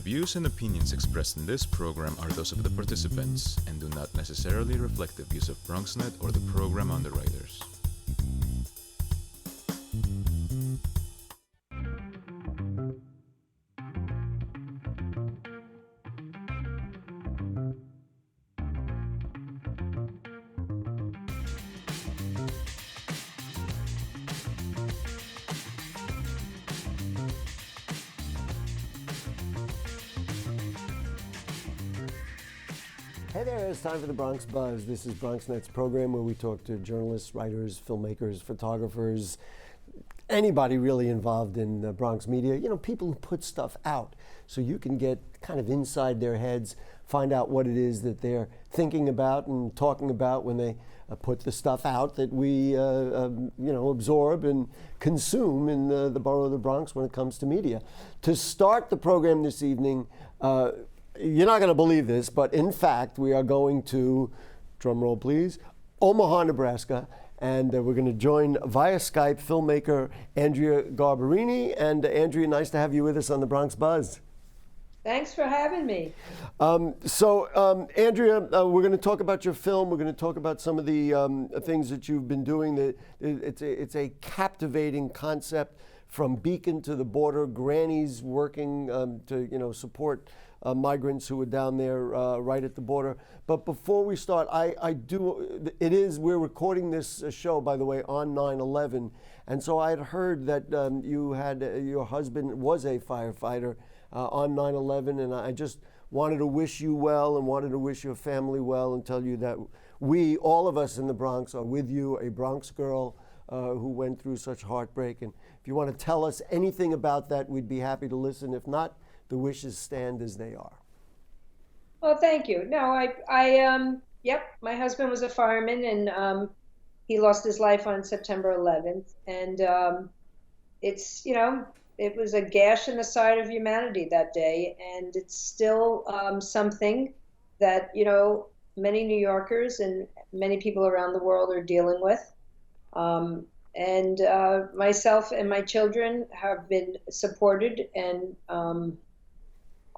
views and opinions expressed in this program are those of the participants and do not necessarily reflect the views of BronxNet or the program underwriters. Hey there, it's time for the Bronx Buzz. This is BronxNet's program where we talk to journalists, writers, filmmakers, photographers, anybody really involved in Bronx media, people who put stuff out so you can get kind of inside their heads, find out what it is that they're thinking about and talking about when they put the stuff out that we, absorb and consume in the borough of the Bronx when it comes to media. To start the program this evening, you're not going to believe this, but in fact, we are going to, drum roll please, Omaha, Nebraska, and we're going to join via Skype filmmaker Andrea Garbarini. And Andrea, nice to have you with us on the Bronx Buzz. Thanks for having me. Andrea, we're going to talk about your film. We're going to talk about some of the things that you've been doing. It's a captivating concept, from Beacon to the border, grannies working to support migrants who are down there right at the border. But before we start, we're recording this show, by the way, on 9/11, and so I had heard that your husband was a firefighter on 9/11, and I just wanted to wish you well and wanted to wish your family well and tell you that all of us in the Bronx, are with you, a Bronx girl who went through such heartbreak. And if you want to tell us anything about that, we'd be happy to listen. If not, the wishes stand as they are. Well, thank you. No, my husband was a fireman, and he lost his life on September 11th. And it was a gash in the side of humanity that day. And it's still something that, many New Yorkers and many people around the world are dealing with. And myself and my children have been supported, and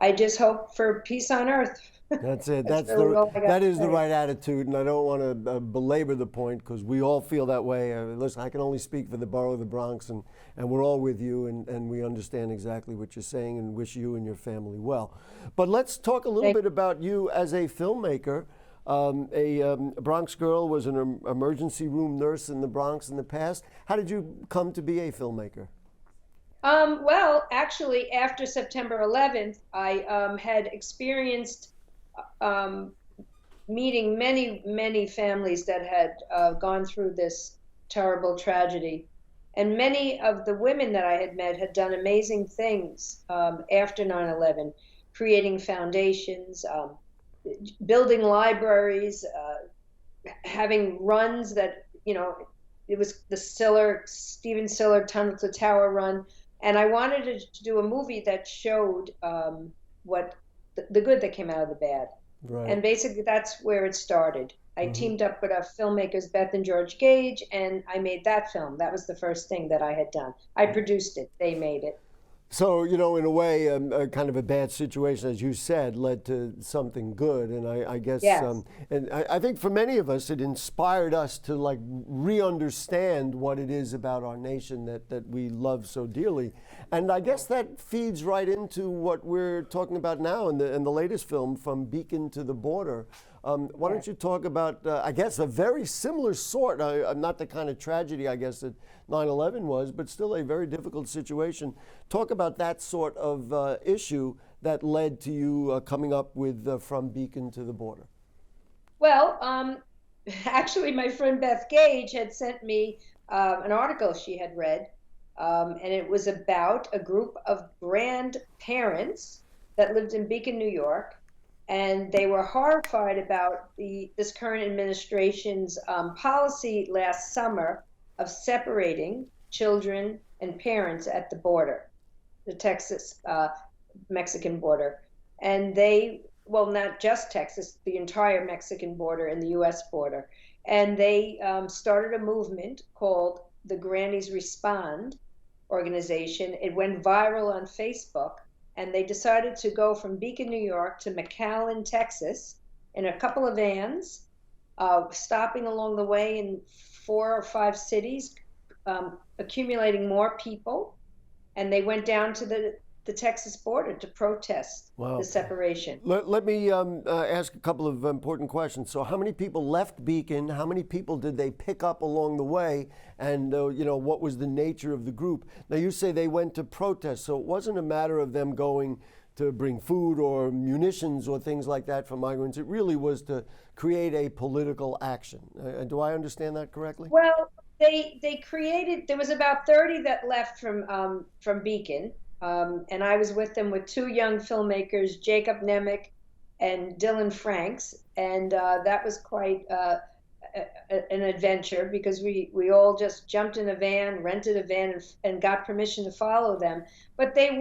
I just hope for peace on earth. That's it. That is the right attitude, and I don't want to belabor the point because we all feel that way. Listen, I can only speak for the borough of the Bronx, and we're all with you, and we understand exactly what you're saying and wish you and your family well. But let's talk a little bit about you as a filmmaker. A Bronx girl, was an emergency room nurse in the Bronx in the past. How did you come to be a filmmaker? Well, actually, after September 11th, I had experienced meeting many families that had gone through this terrible tragedy. And many of the women that I had met had done amazing things after 9/11, creating foundations, building libraries, having runs that, it was the Stephen Siller Tunnel to Tower run. And I wanted to do a movie that showed what the good that came out of the bad. Right. And basically that's where it started. I teamed up with filmmakers Beth and George Gage, and I made that film. That was the first thing that I had done. I produced it. They made it. So, in a way, kind of a bad situation, as you said, led to something good. And I guess, yes. And I think for many of us, it inspired us to re-understand what it is about our nation that we love so dearly. And I guess that feeds right into what we're talking about now in the latest film, From Beacon to the Border. Why don't you talk about, I guess, a very similar sort, not the kind of tragedy, I guess, that 9/11 was, but still a very difficult situation. Talk about that sort of issue that led to you coming up with From Beacon to the Border. Well, actually, my friend Beth Gage had sent me an article she had read, and it was about a group of grandparents that lived in Beacon, New York. And they were horrified about this current administration's policy last summer of separating children and parents at the border, the Texas-Mexican border. And not just Texas, the entire Mexican border and the U.S. border. And they started a movement called the Grannies Respond organization. It went viral on Facebook. and they decided to go from Beacon, New York to McAllen, Texas, in a couple of vans, stopping along the way in 4 or 5 cities, accumulating more people, and they went down to the Texas border to protest the separation. Let me ask a couple of important questions. So how many people left Beacon? How many people did they pick up along the way? And what was the nature of the group? Now you say they went to protest, so it wasn't a matter of them going to bring food or munitions or things like that for migrants. It really was to create a political action. Do I understand that correctly? Well, they created, there was about 30 that left from Beacon. And I was with them with 2 young filmmakers, Jacob Nemec and Dylan Franks. And that was quite an adventure, because we all just jumped in a van, rented a van, and got permission to follow them. But their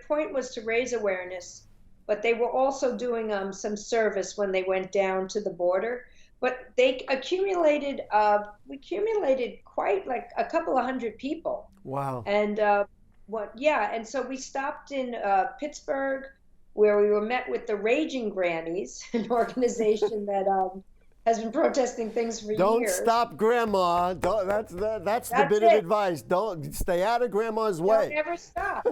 point was to raise awareness, but they were also doing some service when they went down to the border. But they accumulated, we accumulated quite like a couple of hundred people. Wow. And and so we stopped in Pittsburgh, where we were met with the Raging Grannies, an organization that has been protesting things for years. Don't stop Grandma. That's the bit of advice. Don't stay out of Grandma's way. Don't ever stop.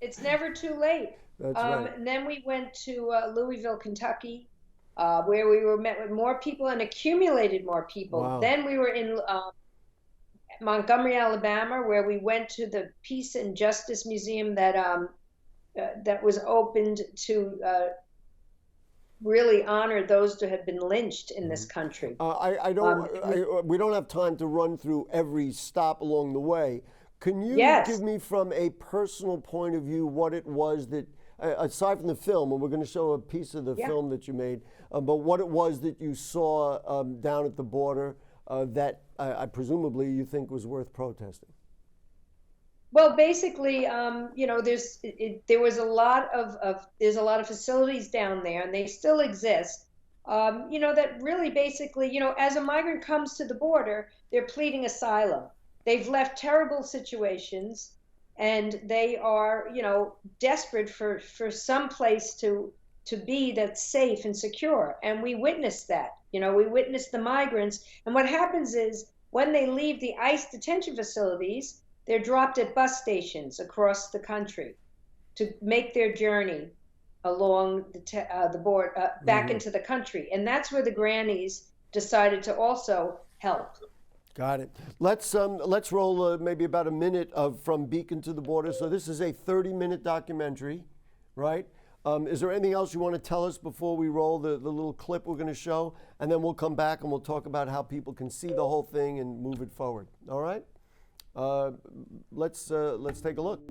It's never too late. That's right. And then we went to Louisville, Kentucky, where we were met with more people and accumulated more people. Wow. Then we were in Montgomery, Alabama, where we went to the Peace and Justice Museum that was opened to really honor those who had been lynched in this country. We don't have time to run through every stop along the way. Can you give me, from a personal point of view, what it was that, aside from the film, and we're going to show a piece of the film that you made, but what it was that you saw down at the border that presumably you think was worth protesting? Well, basically, there was a lot there's a lot of facilities down there, and they still exist. That really basically, as a migrant comes to the border, they're pleading asylum. They've left terrible situations, and they are, desperate for some place to be that's safe and secure. And we witnessed that. We witnessed the migrants. And what happens is, when they leave the ICE detention facilities, they're dropped at bus stations across the country to make their journey along the border back into the country. And that's where the grannies decided to also help. Got it. Let's roll maybe about a minute of From Beacon to the Border. So this is a 30-minute documentary, right? Is there anything else you want to tell us before we roll the little clip we're going to show? And then we'll come back and we'll talk about how people can see the whole thing and move it forward. All right? Let's take a look.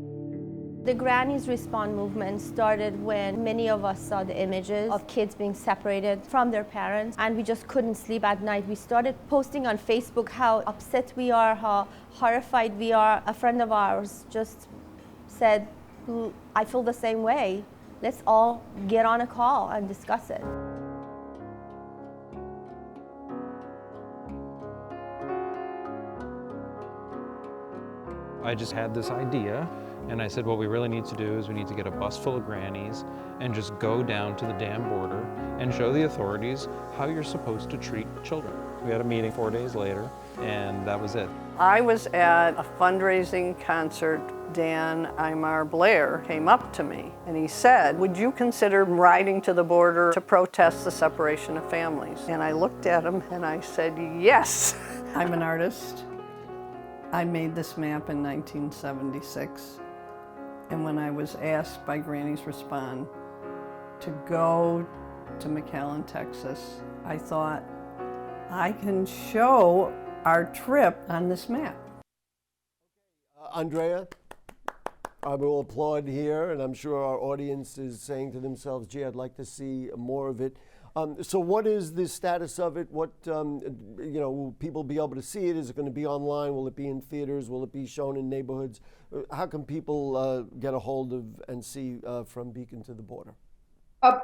The Grannies Respond movement started when many of us saw the images of kids being separated from their parents, and we just couldn't sleep at night. We started posting on Facebook how upset we are, how horrified we are. A friend of ours just said, I feel the same way. Let's all get on a call and discuss it. I just had this idea, and I said, what we really need to do is we need to get a bus full of grannies and just go down to the damn border and show the authorities how you're supposed to treat children. We had a meeting 4 days later, and that was it. I was at a fundraising concert. Dan Imar Blair came up to me and he said, would you consider riding to the border to protest the separation of families? And I looked at him and I said, yes. I'm an artist. I made this map in 1976. And when I was asked by Grannies Respond to go to McAllen, Texas, I thought, I can show our trip on this map. Andrea, I will applaud here, and I'm sure our audience is saying to themselves, gee, I'd like to see more of it. So what is the status of it? What, will people be able to see it? Is it going to be online? Will it be in theaters? Will it be shown in neighborhoods? How can people get a hold of and see From Beacon to the Border?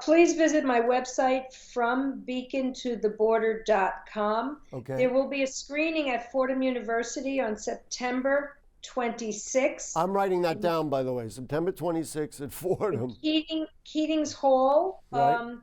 Please visit my website, frombeacontotheborder.com. Okay. There will be a screening at Fordham University on September 26th. I'm writing that down, by the way. September 26th at Fordham. Keating's Hall. Right.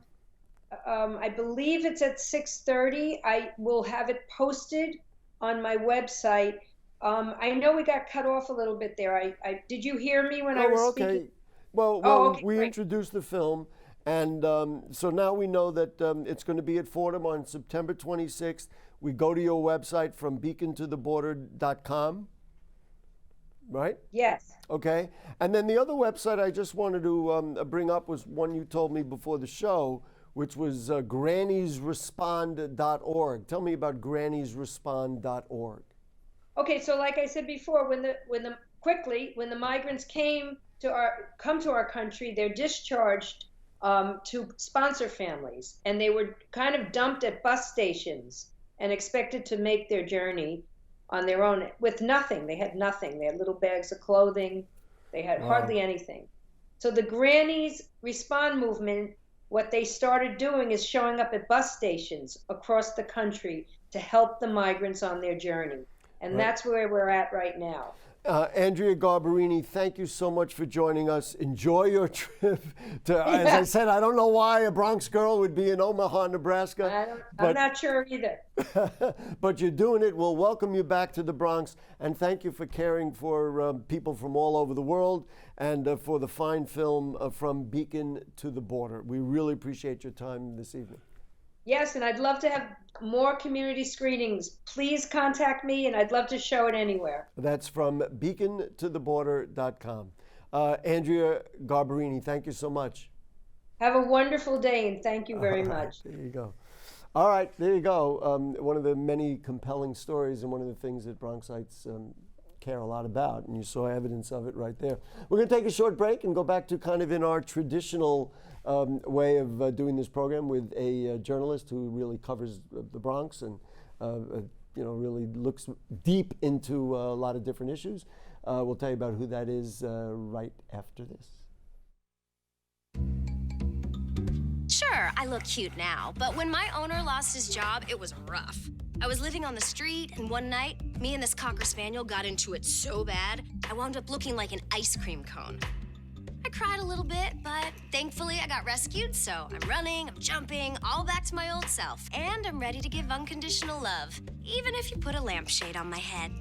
I believe it's at 6:30. I will have it posted on my website. I know we got cut off a little bit there. Did you hear me when I was okay. speaking? Well, okay, we great. introduced the film, and so now we know that it's going to be at Fordham on September 26th. We go to your website from beacontotheborder.com, right? Yes. Okay. And then the other website I just wanted to bring up was one you told me before the show, which was granniesrespond.org. Tell me about granniesrespond.org. Okay, so like I said before, when the migrants come to our country, they're discharged to sponsor families, and they were kind of dumped at bus stations and expected to make their journey on their own with nothing. They had nothing. They had little bags of clothing. They had hardly anything. So the Grannies Respond movement, what they started doing is showing up at bus stations across the country to help the migrants on their journey. And that's where we're at right now. Andrea Garbarini, thank you so much for joining us. Enjoy your trip. As I said, I don't know why a Bronx girl would be in Omaha, Nebraska. I'm not sure either. But you're doing it. We'll welcome you back to the Bronx. And thank you for caring for people from all over the world and for the fine film From Beacon to the Border. We really appreciate your time this evening. Yes, and I'd love to have more community screenings. Please contact me, and I'd love to show it anywhere. That's from beacontotheborder.com. Andrea Garbarini, thank you so much. Have a wonderful day, and thank you very much. There you go. All right, there you go. One of the many compelling stories and one of the things that Bronxites care a lot about, and you saw evidence of it right there. We're going to take a short break and go back to kind of in our traditional way of doing this program with a journalist who really covers the Bronx and really looks deep into a lot of different issues. We'll tell you about who that is right after this. Sure, I look cute now, but when my owner lost his job, it was rough. I was living on the street, and one night, me and this Cocker Spaniel got into it so bad, I wound up looking like an ice cream cone. I cried a little bit, but thankfully I got rescued, so I'm running, I'm jumping, all back to my old self, and I'm ready to give unconditional love, even if you put a lampshade on my head.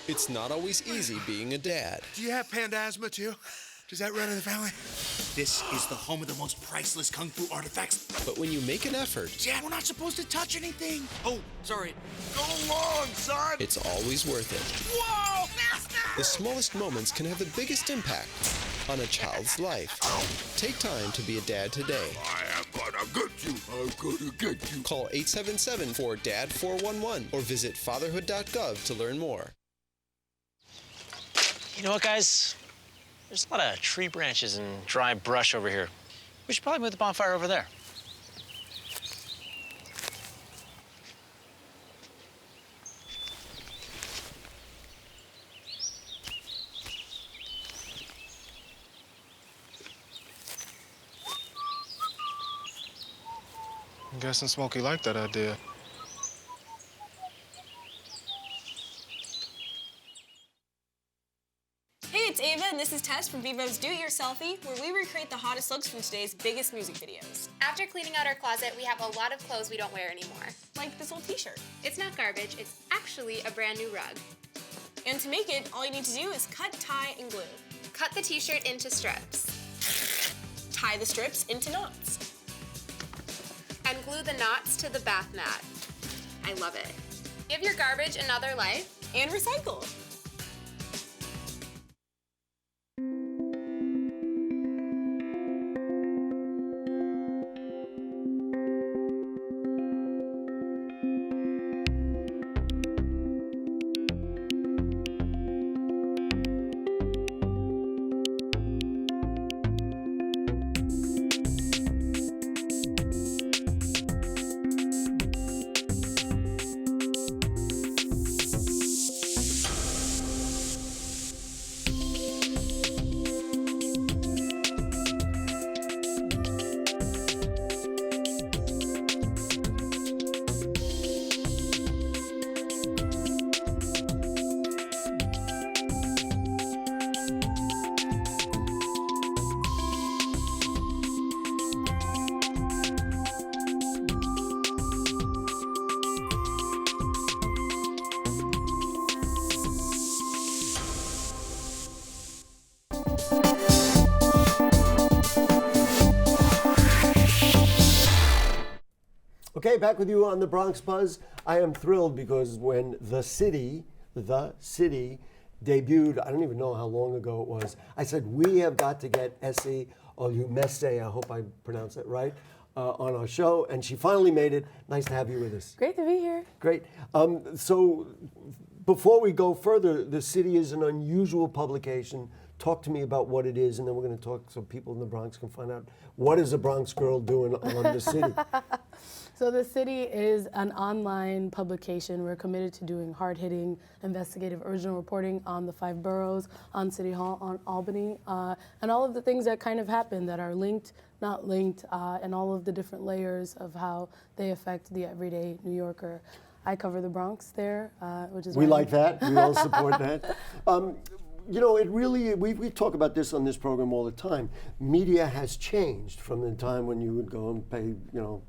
It's not always easy being a dad. Do you have panda asthma too? Does that run in the family? This is the home of the most priceless kung fu artifacts. But when you make an effort, Dad, we're not supposed to touch anything. Oh, sorry. Go long, son. it's always worth it. Whoa, master! The smallest moments can have the biggest impact on a child's life. Take time to be a dad today. I am gonna get you. I'm gonna get you. Call 877-4DAD-411 or visit fatherhood.gov to learn more. You know what, guys? There's a lot of tree branches and dry brush over here. We should probably move the bonfire over there. I'm guessing Smokey liked that idea. Hey, it's Ava, and this is Tess from Vivo's Do-It-Yourselfie, where we recreate the hottest looks from today's biggest music videos. After cleaning out our closet, we have a lot of clothes we don't wear anymore. Like this old t-shirt. It's not garbage, it's actually a brand new rug. And to make it, all you need to do is cut, tie, and glue. Cut the t-shirt into strips. Tie the strips into knots. And glue the knots to the bath mat. I love it. Give your garbage another life. And recycle. Okay, back with you on the Bronx Buzz. I am thrilled because when the city debuted, I don't even know how long ago it was, I said, we have got to get Ese Olumhense, I hope I pronounced that right, on our show, and she finally made it. Nice to have you with us. Great to be here. Great. So before we go further, the city is an unusual publication. Talk to me about what it is, and then we're going to talk so people in the Bronx can find out what is a Bronx girl doing on the city. So the city is an online publication. We're committed to doing hard-hitting, investigative, original reporting on the 5 boroughs, on City Hall, on Albany, and all of the things that kind of happen that are linked, not linked, and all of the different layers of how they affect the everyday New Yorker. I cover the Bronx there, which is we like that. We all support that. You know, it really, we talk about this on this program all the time. Media has changed from the time when you would go and pay,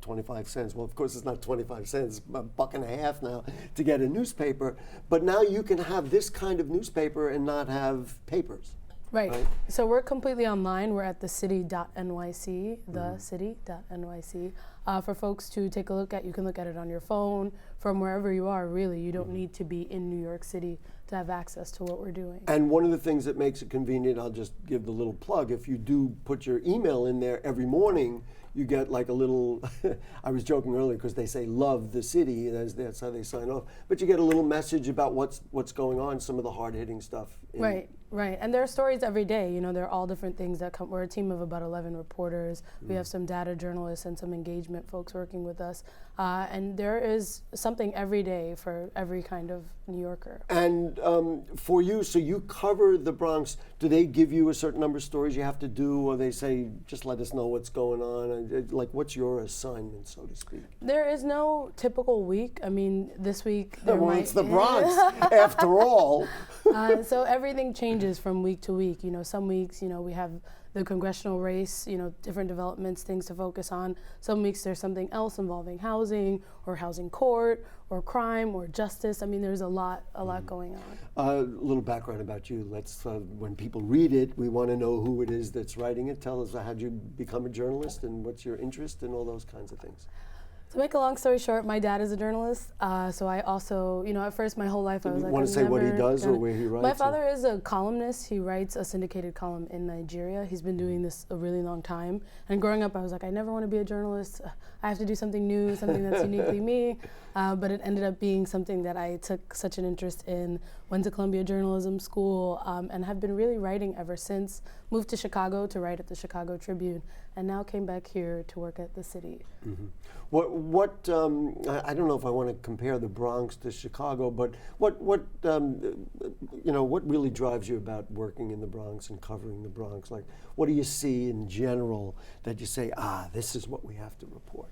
25 cents. Well, of course, it's not 25 cents, it's $1.50 now to get a newspaper. But now you can have this kind of newspaper and not have papers. Right. So we're completely online. We're at thecity.nyc, thecity.nyc, for folks to take a look at. You can look at it on your phone, from wherever you are, really. You don't need to be in New York City to have access to what we're doing. And one of the things that makes it convenient, I'll just give the little plug, if you do put your email in there every morning, you get like a little, I was joking earlier because they say love the city, that's how they sign off, but you get a little message about what's going on, some of the hard-hitting stuff. Right, and there are stories every day. There are all different things that come. We're a team of about 11 reporters. We have some data journalists and some engagement folks working with us. And there is something every day for every kind of New Yorker. And for you, so you cover the Bronx. Do they give you a certain number of stories you have to do, or they say, just let us know what's going on? Like, what's your assignment, so to speak? There is no typical week. I mean, this week... it's the Bronx, after all. So everything changes from week to week. Some weeks, we have the congressional race, different developments, things to focus on. Some weeks there's something else involving housing or housing court or crime or justice. I mean, there's a lot going on. A little background about you. Let's, when people read it, we want to know who it is that's writing it. Tell us, how'd you become a journalist and what's your interest and all those kinds of things? To make a long story short, my dad is a journalist, so I also, at first my whole life I was like, want to say what he does or where he writes? My father is a columnist. He writes a syndicated column in Nigeria. He's been doing this a really long time. And growing up, I was like, I never want to be a journalist. I have to do something new, something that's uniquely me. But it ended up being something that I took such an interest in, went to Columbia Journalism School, and have been really writing ever since. Moved to Chicago to write at the Chicago Tribune, and now came back here to work at the city. Mm-hmm. I don't know if I want to compare the Bronx to Chicago, but what really drives you about working in the Bronx and covering the Bronx? Like, what do you see in general that you say, this is what we have to report?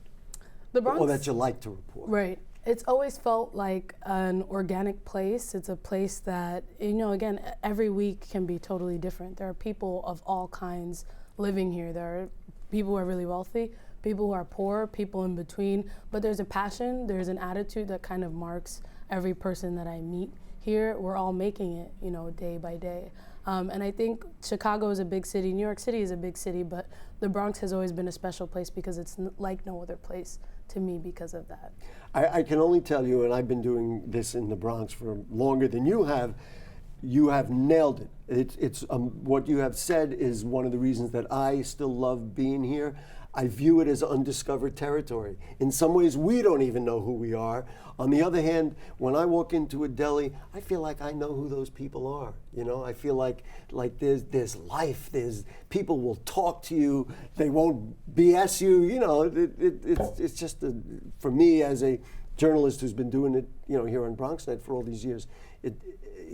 The Bronx, or that you like to report? Right. It's always felt like an organic place. It's a place that, again, every week can be totally different. There are people of all kinds living here. There are people who are really wealthy, people who are poor, people in between. But there's a passion, there's an attitude that kind of marks every person that I meet here. We're all making it, day by day. And I think Chicago is a big city. New York City is a big city, but the Bronx has always been a special place because it's like no other place to me because of that. I can only tell you, and I've been doing this in the Bronx for longer than you have nailed it. It's what you have said is one of the reasons that I still love being here. I view it as undiscovered territory. In some ways, we don't even know who we are. On the other hand, when I walk into a deli, I feel like I know who those people are. I feel like there's life. There's people will talk to you. They won't BS you. It's just for me as a journalist who's been doing it, here on BronxNet for all these years.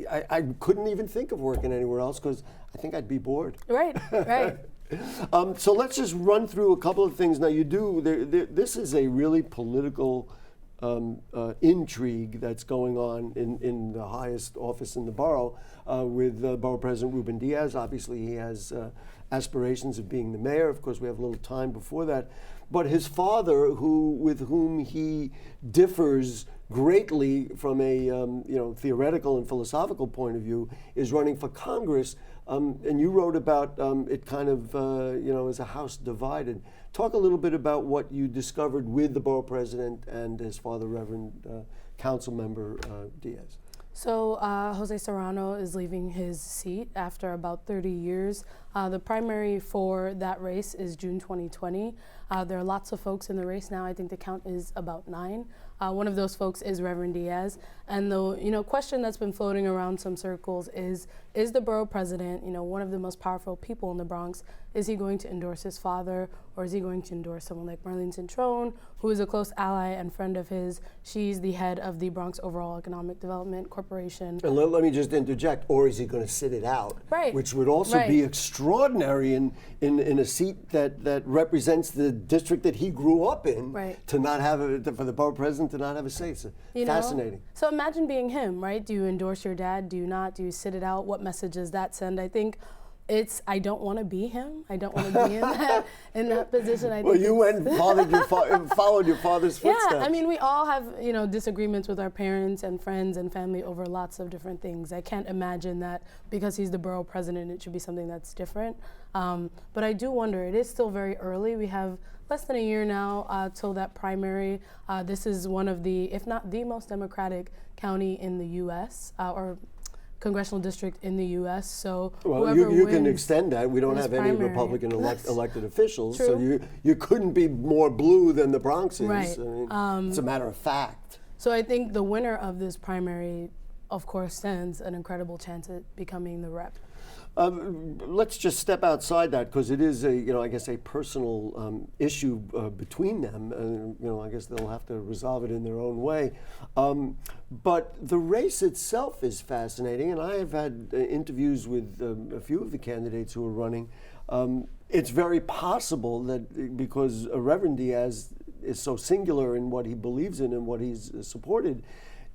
I couldn't even think of working anywhere else because I think I'd be bored. Right. So let's just run through a couple of things. Now this is a really political intrigue that's going on in the highest office in the borough with Borough President Ruben Diaz. Obviously he has aspirations of being the mayor. Of course we have a little time before that. but his father, with whom he differs greatly from a theoretical and philosophical point of view, is running for Congress. And you wrote about it kind of as a house divided. Talk a little bit about what you discovered with the borough president and his father, Reverend Council Member Diaz. So Jose Serrano is leaving his seat after about 30 years. The primary for that race is June 2020. There are lots of folks in the race now. I think the count is about 9. One of those folks is Reverend Diaz. And the question that's been floating around some circles is the borough president, one of the most powerful people in the Bronx, is he going to endorse his father, or is he going to endorse someone like Marlene Cintrone, who is a close ally and friend of his? She's the head of the Bronx Overall Economic Development Corporation. And let me just interject, or is he going to sit it out? Right. Which would also be extraordinary in a seat that represents the district that he grew up in, to not have for the borough president to not have a say. It's fascinating. So imagine being him, right? Do you endorse your dad? Do you not? Do you sit it out? What message does that send? I think I don't want to be him. I don't want to be in that position. I think you went and followed your father's footsteps. Yeah, I mean, we all have disagreements with our parents and friends and family over lots of different things. I can't imagine that because he's the borough president, it should be something that's different. But I do wonder. It is still very early. We have less than a year now till that primary. This is one of the, if not the most democratic county in the U.S. Or congressional district in the U.S. So you can extend that. We don't have any Republican elected officials, so you couldn't be more blue than the Bronx is. Right. I mean, it's a matter of fact. So I think the winner of this primary, of course, stands an incredible chance at becoming the rep. Let's just step outside that, because it is a personal issue between them. I guess they'll have to resolve it in their own way. But the race itself is fascinating, and I have had interviews with a few of the candidates who are running. It's very possible that because Reverend Diaz is so singular in what he believes in and what he's supported,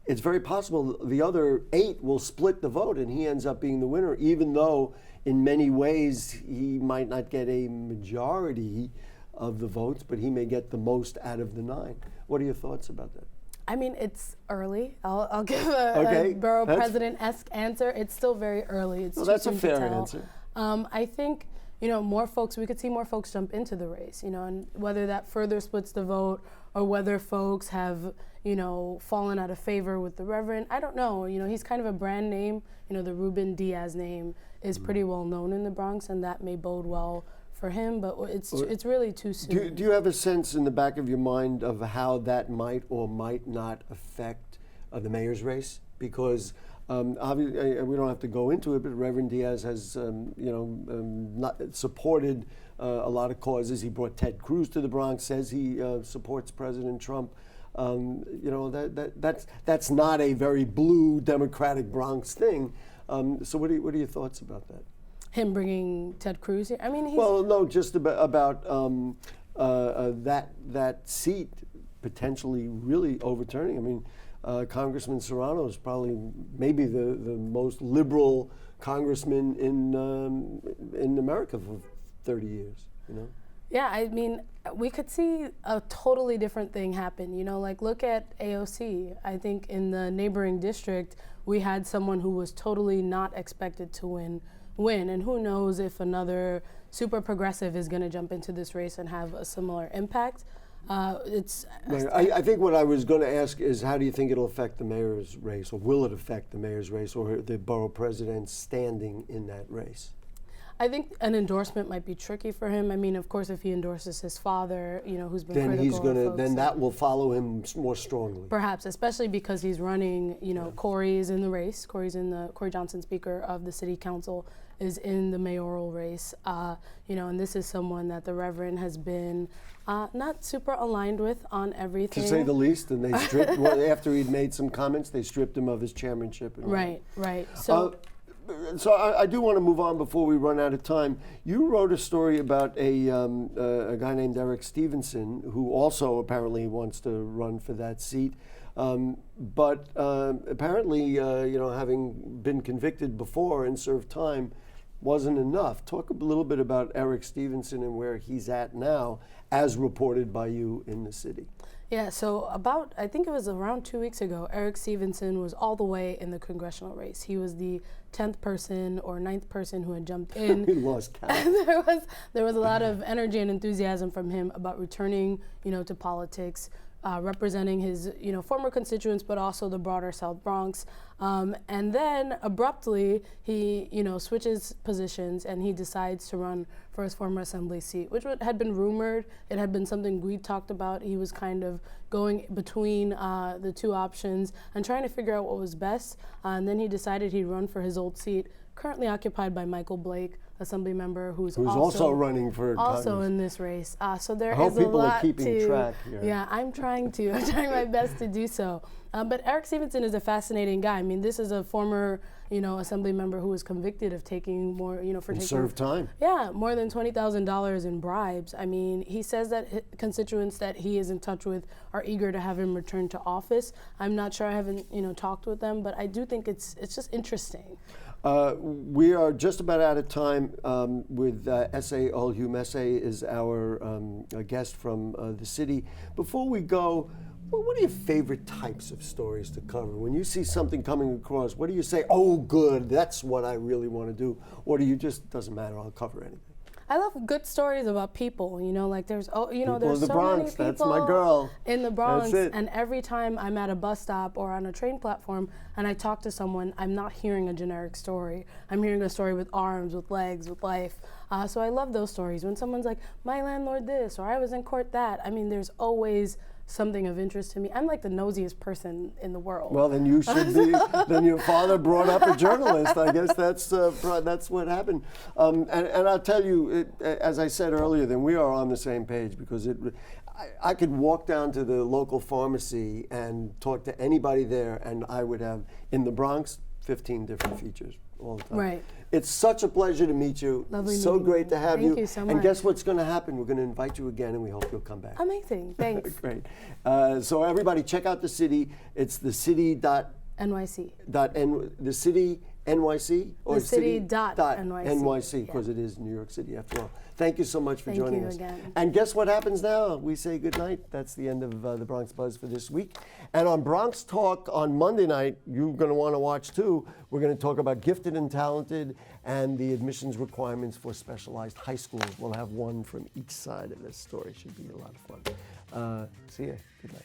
it's very possible the other 8 will split the vote and he ends up being the winner, even though in many ways he might not get a majority of the votes, but he may get the most out of the 9. What are your thoughts about that? I mean, it's early. I'll give a borough president-esque answer. It's still very early. It's that's a fair answer. I think more folks, we could see more folks jump into the race, and whether that further splits the vote or whether folks have, fallen out of favor with the Reverend, I don't know. He's kind of a brand name. The Ruben Diaz name is pretty well known in the Bronx, and that may bode well for him, but it's really too soon. Do you have a sense in the back of your mind of how that might or might not affect the mayor's race? Because obviously, we don't have to go into it, but Reverend Diaz has, not supported a lot of causes. He brought Ted Cruz to the Bronx. Says he supports President Trump. That's not a very blue Democratic Bronx thing. So what are your thoughts about that? Him bringing Ted Cruz here? I mean, just about that seat potentially really overturning. I mean, Congressman Serrano is probably maybe the most liberal congressman in America for 30 years. Yeah, I mean, we could see a totally different thing happen. Look at AOC. I think in the neighboring district, we had someone who was totally not expected to win, and who knows if another super progressive is going to jump into this race and have a similar impact. I think what I was going to ask is, how do you think it'll affect the mayor's race, or will it affect the mayor's race, or the borough president's standing in that race? I think an endorsement might be tricky for him. I mean, of course, if he endorses his father, who's been critical. Then that will follow him more strongly. Perhaps, especially because he's running. Corey's in the race. Corey Johnson, Speaker of the City Council, is in the mayoral race. And this is someone that the Reverend has been not super aligned with on everything, to say the least. And they stripped after he'd made some comments, they stripped him of his chairmanship. Right. So I do want to move on before we run out of time. You wrote a story about a guy named Eric Stevenson, who also apparently wants to run for that seat. But apparently, having been convicted before and served time, wasn't enough. Talk a little bit about Eric Stevenson and where he's at now, as reported by you in the city. Yeah, so I think it was around 2 weeks ago, Eric Stevenson was all the way in the congressional race. He was the 10th person or 9th person who had jumped in. He lost count. there was a lot of energy and enthusiasm from him about returning, to politics, representing his, former constituents, but also the broader South Bronx. And then abruptly, he, switches positions and he decides to run for his former assembly seat, which had been rumored. It had been something we talked about. He was kind of going between the two options and trying to figure out what was best. And then he decided he'd run for his old seat, currently occupied by Michael Blake, assembly member who's also running for also Congress. In this race. So there I hope is a people lot are keeping track here. Yeah, I'm trying my best to do so. But Eric Stevenson is a fascinating guy. I mean, this is a former, assembly member who was convicted of taking more, for taking served time. Yeah, more than $20,000 in bribes. I mean, he says that constituents that he is in touch with are eager to have him return to office. I'm not sure. I haven't, talked with them, but I do think it's just interesting. We are just about out of time with Ese Olumhense is our guest from the city. Before we go, what are your favorite types of stories to cover? When you see something coming across, what do you say, oh, good, that's what I really want to do? Or do you just, doesn't matter, I'll cover anything? I love good stories about people, like there's, there's the so Bronx, many people that's my girl. In the Bronx, That's it. And every time I'm at a bus stop or on a train platform and I talk to someone, I'm not hearing a generic story. I'm hearing a story with arms, with legs, with life. So I love those stories. When someone's like, my landlord this, or I was in court that, I mean, there's always something of interest to me. I'm like the nosiest person in the world. Well, then you should be. Then your father brought up a journalist. I guess that's what happened. And I'll tell you, as I said earlier, then we are on the same page because I could walk down to the local pharmacy and talk to anybody there, and I would have in the Bronx 15 different features all the time. Right. It's such a pleasure to meet you. Lovely so meeting great to have you. Thank you so much. And guess what's going to happen? We're going to invite you again, and we hope you'll come back. Amazing. Thanks. Great. So everybody, check out the city. It's the city.nyc. The city NYC or the city.nyc. because it is New York City after all. Thank you so much for joining us. Again. And guess what happens now? We say goodnight. That's the end of the Bronx Buzz for this week. And on Bronx Talk on Monday night, you're going to want to watch too. We're going to talk about gifted and talented and the admissions requirements for specialized high schools. We'll have one from each side of this story. Should be a lot of fun. See ya. Good night.